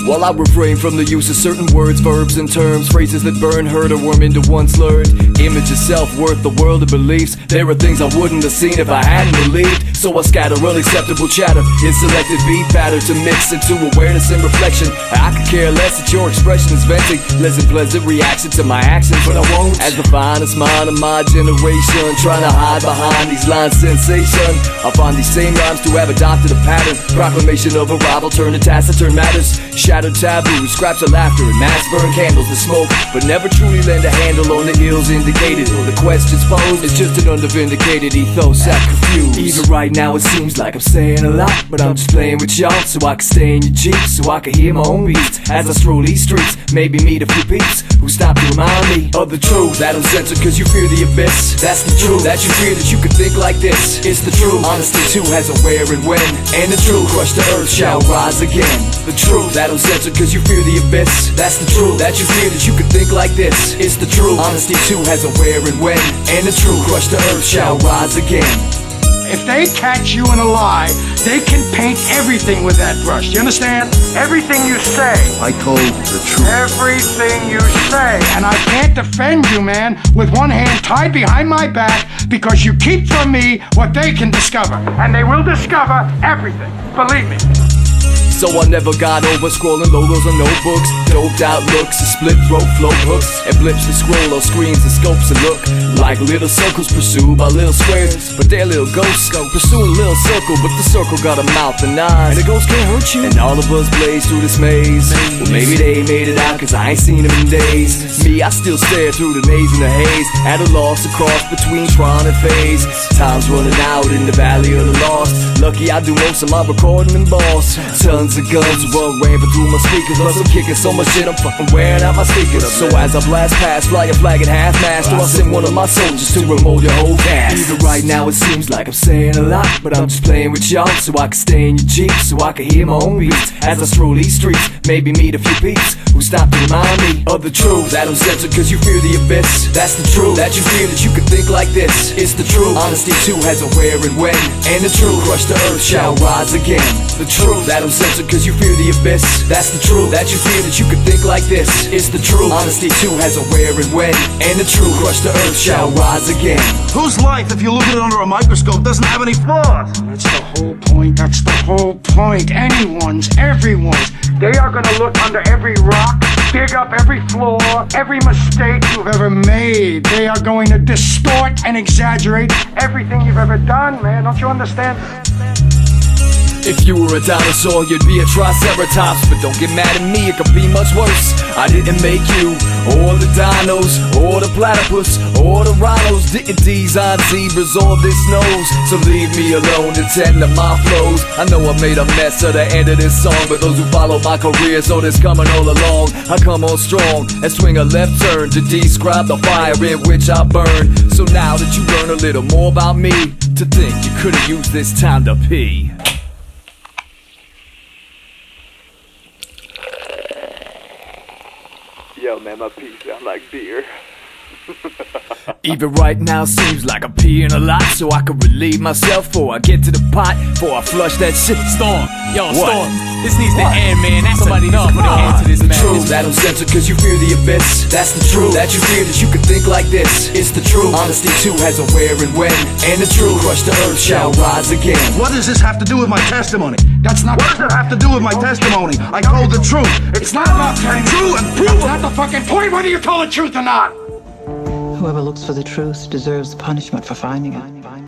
While I refrain from the use of certain words, verbs, and terms, phrases that burn, hurt, or worm into one's learned image of self-worth, the world of beliefs. There are things I wouldn't have seen if I hadn't believed. So I scatter unacceptable chatter in selected beat pattern to mix into awareness and reflection. I could care less that your expression is venting pleasant reaction to my actions, but I won't. As the finest mind of my generation, trying to hide behind these lines sensation, I find these same rhymes to have adopted a pattern. Proclamation of arrival, turn to taciturn matters. Shattered taboos, scraps of laughter, and mass burn candles to smoke, but never truly lend a handle on the ills indicated. Or the questions posed, it's just an undervindicated ethos at confused. Even right now it seems like I'm saying a lot, but I'm just playing with y'all so I can stay in your Jeep, so I can hear my own beats as I stroll these streets. Maybe meet a few peeps who stop to remind me of the truth. That I'm censored cause you fear the abyss. That's the truth, that you fear that you could think like this. It's the truth, honesty too has a where and when, and the truth, crush the earth shall rise again. The truth, that I'm censored cause you fear the abyss. That's the truth, that you fear that you could think like this. It's the truth, honesty too has a where and when, and the truth, crush the earth shall rise again. If they catch you in a lie, they can paint everything with that brush. Do you understand? Everything you say. I told the truth. Everything you say. And I can't defend you, man, with one hand tied behind my back because you keep from me what they can discover. And they will discover everything. Believe me. So I never got over scrolling logos on notebooks, doped out looks, and split throat float hooks, and blips to scroll on screens and scopes and look like little circles pursued by little squares, but they're little ghosts pursuing a little circle, but the circle got a mouth and eyes, and the ghost can't hurt you. And all of us blaze through this maze. Well, maybe they made it out cause I ain't seen them in days. Me, I still stare through the maze and the haze, at a loss across between trying and phase. Time's running out in the valley of the lost. Lucky I do most of my recording in boss. Tons of guns run rampant through my speakers, plus I'm kicking so much shit I'm fucking wearing out my speakers. So as I blast past, fly a flag at half-mast, or I'll send one of my soldiers to remote your whole cast. Even right now it seems like I'm saying a lot, but I'm just playing with y'all so I can stay in your Jeep, so I can hear my own beats as I stroll these streets. Maybe meet a few peeps who stop to remind me of the truth. That I'm censored cause you fear the abyss. That's the truth, that you fear that you could think like this. It's the truth, honesty too has a where and when, and the truth, crush the earth shall rise again. The truth, that I'm censored cause you fear the abyss. That's the truth, that you fear that you could think like this. It's the truth, honesty too has a where and when, and the truth, crush the earth shall rise again. Whose life, if you look at it under a microscope, doesn't have any flaws? That's the whole point. That's the whole point. Anyone's, everyone's. They are gonna look under every rock, dig up every flaw, every mistake you've ever made. They are going to distort and exaggerate everything you've ever done, man. Don't you understand? If you were a dinosaur, you'd be a triceratops. But don't get mad at me, it could be much worse. I didn't make you, or the dinos, or the platypus, or the rhinos. Didn't design zebras or this nose. So leave me alone to tend to my flows. I know I made a mess of the end of this song, but those who follow my career, so this coming all along. I come on strong and swing a left turn to describe the fire in which I burn. So now that you learn a little more about me, to think you could've used this time to pee. Yo, man, my pee sound like beer. Even right now seems like I'm peeing a lot, so I can relieve myself before I get to the pot, before I flush that shit. Storm, yo, What? Storm, this needs to end, man. That's Somebody enough. Put an end to this the madness. truth, that I'm censored cause you fear the abyss. That's the truth, that you fear that you could think like this. It's the truth, honesty too has a where and when, and the truth, crush the earth shall rise again. What does this have to do with my testimony? That's not. What does it have to do with my testimony? I told the truth. It's not about telling True and That's proven. not the fucking point, whether you told the truth or not. Whoever looks for the truth deserves punishment for finding it.